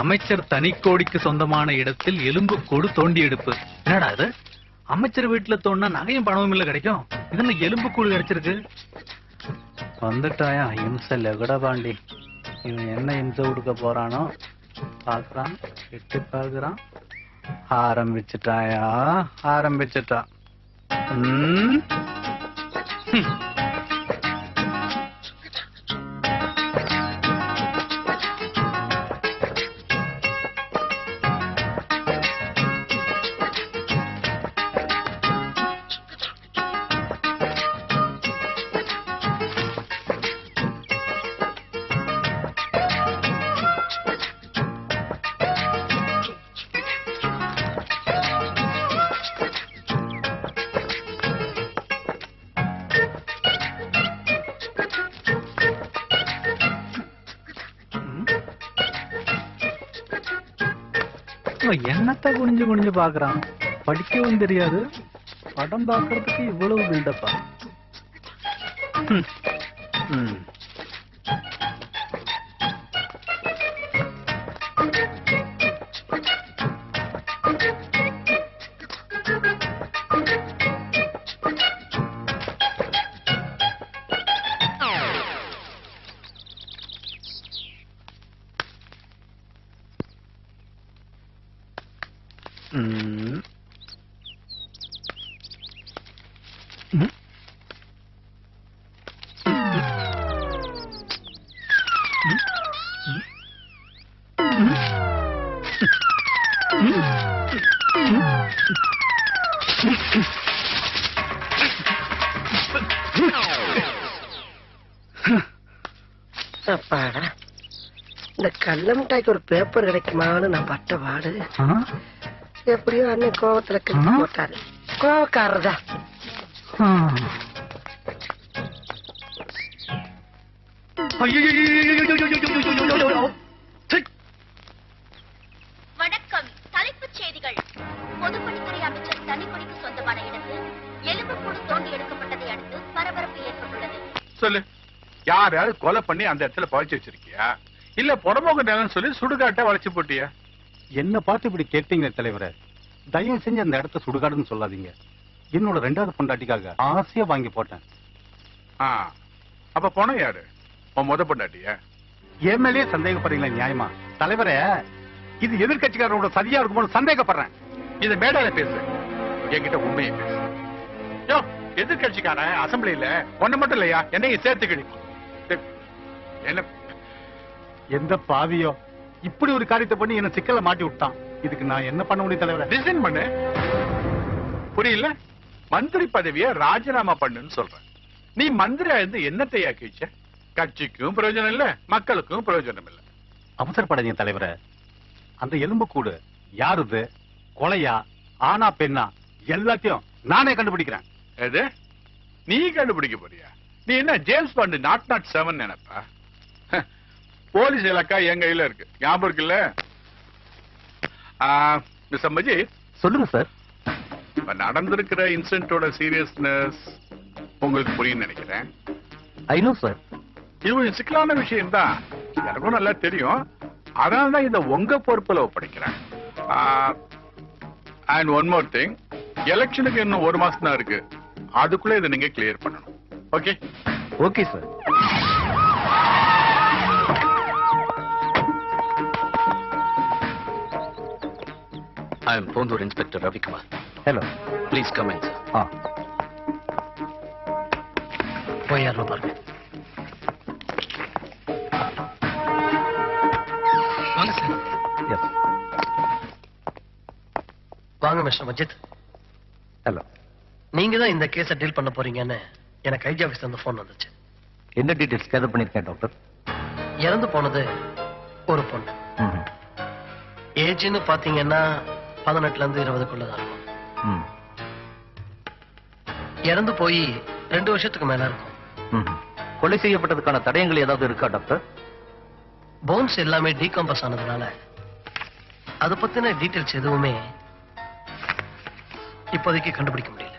அமைச்சர் தனிக்கோடிக்கு சொந்தமான இடத்தில் எலும்பு கூடு தோண்டி எடுப்பு. என்னடா இது? அமைச்சர் வீட்டுல தோண்டா நகையும் பணமும் இல்ல கிடைக்கும். இதுல எலும்பு கூடு கிடைச்சிருக்கு. வந்துட்டாயா இம்சை லெகட பாண்டி. இவன் என்ன இம்சை கொடுக்க போறானோ பாக்குறான். எட்டு பாக்குறான். ஆரம்பிச்சுட்டாயா? ஆரம்பிச்சுட்டா. என்னத்த குனிஞ்சு குனிஞ்சு பாக்குறான். படிக்கவும் தெரியாது. படம் பாக்குறதுக்கு இவ்வளவு பில்டப்பா. இந்த கள்ள மிட்டாய்க்கு ஒரு பேப்பர் கிடைக்குமான்னு நான் பட்ட பாடு. எப்படியோ அண்ணன் கோவத்துல கிளம்பி போட்டாரு. கோவக்காரதா. வணக்கம். தலைப்புச் செய்திகள். பொதுப்பணித்துறை அமைச்சர் தனிக்கொடிக்கு சொந்தமான இடத்தில் எலும்புக்கூடு தோண்டி எடுக்கப்பட்டதை அடுத்து பரபரப்பு ஏற்பட்டுள்ளது. சொல்லு, யாராவது கொலை பண்ணி அந்த இடத்துல பழிச்சு வச்சிருக்கியா? இல்ல புறம்போக்கு நேரம் சொல்லி சுடுகாட்டை வளைச்சு போட்டியா? என்ன பார்த்து இப்படி கேட்டீங்க தலைவரே? தயவு செஞ்சு அந்த இடத்த சுடுகாடுன்னு சொல்லாதீங்க. என்னோட 2வது பொண்டாட்டிக்காக ஆசையா வாங்கி போட்டேன். அப்ப போன யாரு? உன் முத பொண்டாட்டியா? என் மேலேயே சந்தேகப்படுறீங்களா? நியாயமா தலைவரே? இது எதிர்கட்சிக்காரரோட சரியா இருக்கும்போது சந்தேகப்படுறேன். இத மேடால பேசு, என்கிட்ட உண்மையை பேசு. யோ, எதிர்கட்சிக்காரன் அசம்பிளியில ஒண்ணு மட்டும் இல்லையா, என்னையும் சேர்த்துக்கிடு. என்ன எந்த பாவியோ இப்படி ஒரு காரியத்தை பண்ணி என்ன சிக்கல மாட்டி விட்டான். இதுக்கு நான் என்ன பண்ண முடியும் தலைவரே? டிசைன் பண்ணு. புரியல? மந்திரி பதவியை ராஜினாமா பண்ணுன்னு சொல்றேன். நீ மந்திரியா இருந்து என்னத்தையா கேச்ச? கட்சிக்கும் பிரயோஜனம் இல்ல, மக்களுக்கும் பிரயோஜனம் இல்ல. அவசரப்படாதீங்க தலைவரே. அந்த எலும்பு கூடு யாருது, கொலையா, ஆனா பெண்ணா, எல்லாத்தையும் நானே கண்டுபிடிக்கிறேன். எது? நீ கண்டுபிடிக்க போறியா? நீ என்ன ஜேம்ஸ் பாண்ட் 007 நினைப்பா? போலீஸ் இலக்கா என் கையில இருக்கு, ஞாபகம் இருக்குல்ல? மிஸ்டர் மஜித், சொல்லுங்க சார். நடந்திருக்கிற இன்சிடென்ட்டோட சீரியஸ்னஸ் உங்களுக்கு புரியும் நினைக்கிறேன். I know sir. இது கொஞ்சம் சிக்கலான விஷயம் தான், எனக்கும் நல்லா தெரியும். அதனால தான் இதை உங்க பொறுப்புல ஒப்படைக்கிறேன். அண்ட் ஒன் மோர் திங், எலெக்ஷனுக்கு இன்னும் 1 மாசம் தான் இருக்கு. அதுக்குள்ள இதை நீங்க கிளியர் பண்ணணும். Okay? Okay sir. I am Pondur Inspector Ravi Kumar. Hello. Please come in, sir. போய் யாரும் பாருங்க. வாங்க சார். எஸ். வாங்க மிஸ்டர் மஜித். ஹலோ. நீங்க தான் இந்த கேஸை டீல் பண்ண போறீங்கன்னு எனக்கு ஐஜி ஆபீஸ்ல இருந்து போன் வந்துச்சு. என்ன டீடைல்ஸ் கேதர் பண்ணிருக்கேன் டாக்டர்? இறந்து போனது ஒரு பொண்ணு. ஏஜ்னு பாத்தீங்கன்னா 18ல இருந்து 20க்குள்ளதான் இருக்கும். இறந்து போய் 2 வருஷத்துக்கு மேல இருக்கும். கொலை செய்யப்பட்டதுக்கான தடயங்கள் ஏதாவது இருக்கா டாக்டர்? போன்ஸ் எல்லாமே டீகம்பஸ் ஆனதுனால அதை பத்தின டீடைல்ஸ் எதுவுமே இப்போதைக்கு கண்டுபிடிக்க முடியல.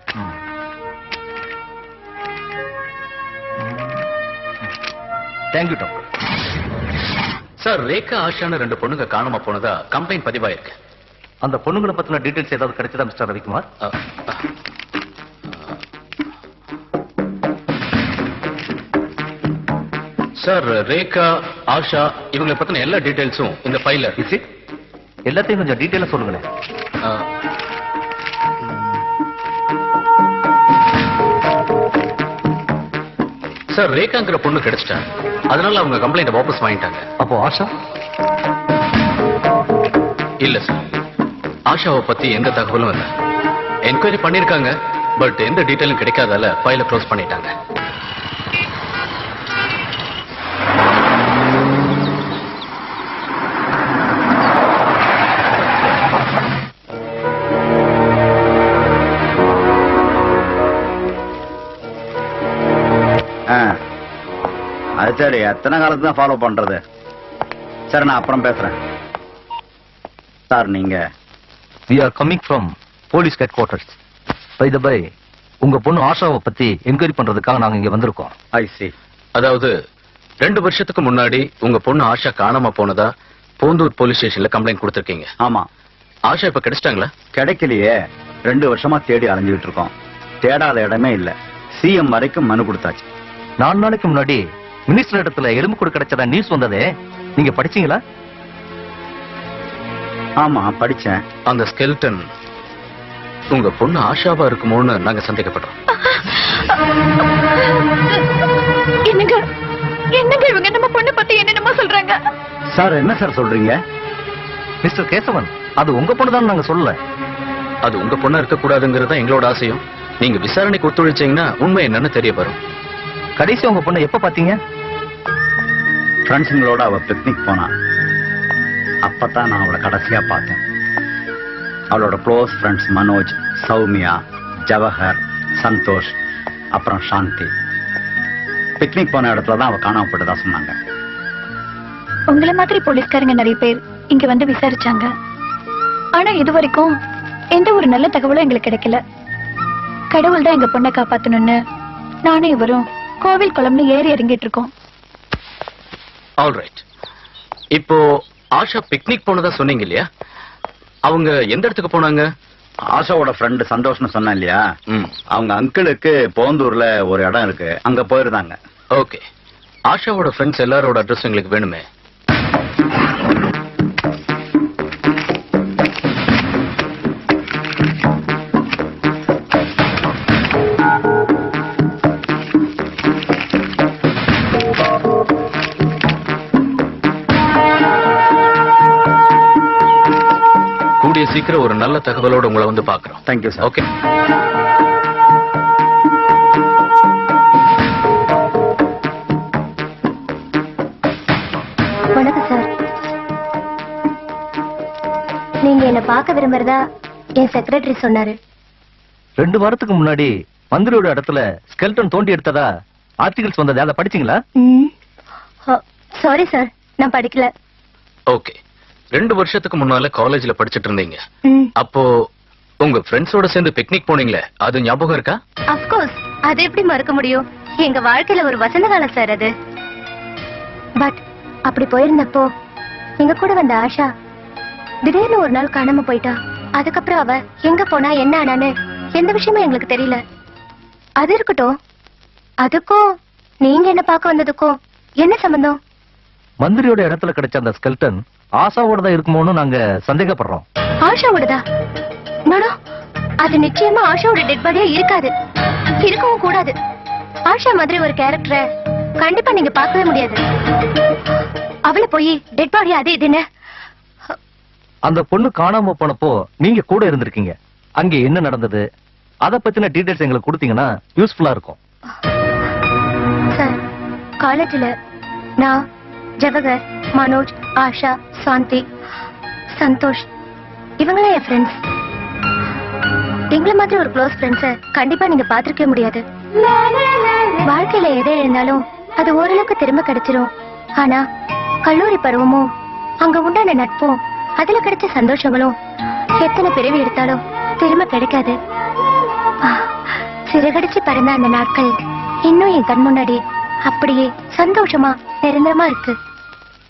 Thank you doctor. சார், ரேகா ஆஷான்னு 2 பொண்ணுங்க காணாம போனதா கம்ப்ளைண்ட் பதிவாயிருக்கு. அந்த பொண்ணுங்களை பத்தின டீடைல்ஸ் ஏதாவது கிடைச்சதா மிஸ்டர் ரவிக்குமார்? சார், ரேகா, ஆஷா இவங்களை பத்தின எல்லா டீடைல்ஸும் இந்த ஃபைல்ல இருக்கு. எல்லாத்தையும் கொஞ்சம் டீடைலா சொல்லுங்களேன். சார், ரேகாங்கிற பொண்ணு கிடைச்சிட்டா, அதனால அவங்க கம்ப்ளைண்ட் வாபஸ் வாங்கிட்டாங்க. அப்போ ஆஷா? இல்ல சார், ஆஷாவை பத்தி எந்த தகவலும் இல்ல. என்கொயரி பண்ணிருக்காங்க, பட் எந்த டீடைலும் கிடைக்காதால ஃபைலை க்ளோஸ் பண்ணிட்டாங்க. அது சரி, எத்தனை காலத்து தான் ஃபாலோ பண்றது? சரி, நான் அப்புறம் பேசுறேன். சார், நீங்க? We are coming from police headquarters. By the way, உங்க பொண்ணு ஆஷாவை பத்தி என்கொயரி பண்றதுக்காக நாங்க இங்க வந்திருக்கோம். ஐ சி. அதாவது 2 வருஷத்துக்கு முன்னாடி உங்க பொண்ணு ஆஷா காணாம போனதா போந்தூர் போலீஸ் ஸ்டேஷன்ல கம்ப்ளைண்ட் கொடுத்திருக்கீங்க. ஆமா. ஆஷா இப்ப கிடைச்சிட்டாங்களா? கிடைக்கலையே. 2 வருஷமா தேடி அலைஞ்சுட்டு இருக்கோம். தேடாத இடமே இல்ல. சிஎம் வரைக்கும் மனு கொடுத்தாச்சு. 4 நாளைக்கு முன்னாடி மினிஸ்டர் இடத்துல எலும்பு கூடு கிடைச்சதா நியூஸ் வந்ததே, நீங்க படிச்சீங்களா? ஆமா, படிச்சேன். அந்த ஸ்கெல்டன் உங்க பொண்ணு ஆஷாவா இருக்குமோன்னு நாங்க சந்தேகப்படுறோம். என்னங்க இவங்க நம்ம பொண்ணு பத்தி என்னென்னமோ சொல்றாங்க. சார், என்ன சார் சொல்றீங்க? மிஸ்டர் கேசவன், அது உங்க பொண்ணு தான் நாங்க சொல்லல. அது உங்க பொண்ணா இருக்க கூடாதுங்கிறது தான் எங்களோட ஆசையும். நீங்க விசாரணைக்கு ஒத்துழைச்சீங்கன்னா உண்மை என்னன்னு தெரிய வரும். கடைசி உங்க பொண்ணை எப்ப பாத்தீங்க? ஃப்ரெண்ட்ஸுங்களோட அவ பிக்னிக் போனா. அப்பதான் நான் அவளை கடைசியா பார்த்தேன். அவளோட க்ளோஸ் ஃப்ரெண்ட்ஸ் மனோஜ், சௌமியா, ஜவஹர், சந்தோஷ், அப்புறம் சாந்தி பிக்னிக் போன இடத்துல தான் அவ காணாம போட்டதா சொன்னாங்க. உங்களை மாதிரி போலீஸ்காரங்க நிறைய பேர் இங்க வந்து விசாரிச்சாங்க. ஆனா இது வரைக்கும் எந்த ஒரு நல்ல தகவலும் எங்களுக்கு கிடைக்கல. கடவுள் தான் எங்க பொண்ணை காப்பாத்தணும்னு நானும் இவரும் கோவில் குளம்னு ஏறி இறங்கிட்டு இருக்கோம். ஆல்ரைட். இப்போ ஆஷா பிக்னிக் போனதா சொன்னீங்க இல்லையா? அவங்க எந்த இடத்துக்கு போனாங்க? ஆஷாவோட ஃப்ரெண்டு சந்தோஷ்னு சொன்னேன் இல்லையா? அவங்க அங்கிளுக்கு போந்தூர்ல ஒரு இடம் இருக்கு, அங்க போயிருந்தாங்க. ஓகே. ஆஷாவோட ஃப்ரெண்ட்ஸ் எல்லாரோட அட்ரஸ் எங்களுக்கு வேணுமே. கூடிய சீக்கிரம் ஒரு நல்ல தகவலோட உங்களை வந்து பார்க்கிறோம். Thank you sir. ஓகே. வணக்கம் சார். நீங்க என்ன பார்க்க விரும்புறதா என் செக்ரட்டரி சொன்னாரு. 2 வாரத்துக்கு முன்னாடி மந்திரியோட இடத்துல ஸ்கெல்டன் தோண்டி எடுத்ததா ஆர்டிகல்ஸ் வந்தது, அதை படிச்சீங்களா? சாரி சார், நான் படிக்கல. ஓகே. 2 வருஷத்துக்கு முன்னால காலேஜ்ல படிச்சிட்டு இருந்தீங்க. அப்போ உங்க ஃப்ரெண்ட்ஸோட சேர்ந்து பிக்னிக் போனீங்களே, அது ஞாபகம் இருக்கா? ஆஃப் கோர்ஸ், அது எப்படி மறக்க முடியும்? எங்க வாழ்க்கையில ஒரு வசந்த காலம் சார் அது. பட் அப்படி போயிருந்தப்போ எங்க கூட வந்த ஆஷா திடீர்னு ஒரு நாள் காணாம போயிட்டா. அதுக்கப்புறம் அவ எங்க போனா என்ன ஆனான்னு எந்த விஷயமும் எங்களுக்கு தெரியல. அது இருக்கட்டும், அதுக்கும் நீங்க என்ன பார்க்க வந்ததுக்கும் என்ன சம்பந்தம்? மந்திரியோட இடத்துல கிடைச்ச அந்த ஸ்கெல்டன் ஆஷாவோட தான் இருக்குமோன்னு நாங்க சந்தேகப்படுறோம். ஆஷாவோடதா? நானோ அது நிச்சயமா ஆஷாவோட டெட் பாடியா இருக்காது, இருக்கவும் கூடாது. ஆஷா மாதிரி ஒரு கேரக்டரை கண்டிப்பா நீங்க பார்க்கவே முடியாது. அவளை போய் டெட் பாடி அது இதுன்னு. அந்த பொண்ணு காணாம போனப்போ நீங்க கூட இருந்திருக்கீங்க. அங்க என்ன நடந்தது, அத பத்தின டீடைல்ஸ் எங்களுக்கு கொடுத்தீங்கன்னா யூஸ்ஃபுல்லா இருக்கும். சார், காலேஜ்ல நான், ஜவஹர், மனோஜ், ஆஷா, சாந்தி, சந்தோஷ் இவங்களே என் ஃப்ரெண்ட்ஸ். எங்களை மாதிரி ஒரு க்ளோஸ் ஃப்ரெண்ட்ஸை கண்டிப்பா நீங்க பாத்திருக்கவே முடியாது. வாழ்க்கையில எதை இருந்தாலும் அது ஓரளவுக்கு திரும்ப கிடைச்சிரும். ஆனா கல்லூரி பருவமும் அங்க உண்டான நட்பும் அதுல கிடைச்ச சந்தோஷங்களும் எத்தனை பிறவி எடுத்தாலும் திரும்ப கிடைக்காது. சிறகடிச்சு பறந்த அந்த நாட்கள் இன்னும் என் கண் முன்னாடி அப்படியே சந்தோஷமா நிரந்தரமா இருக்கு.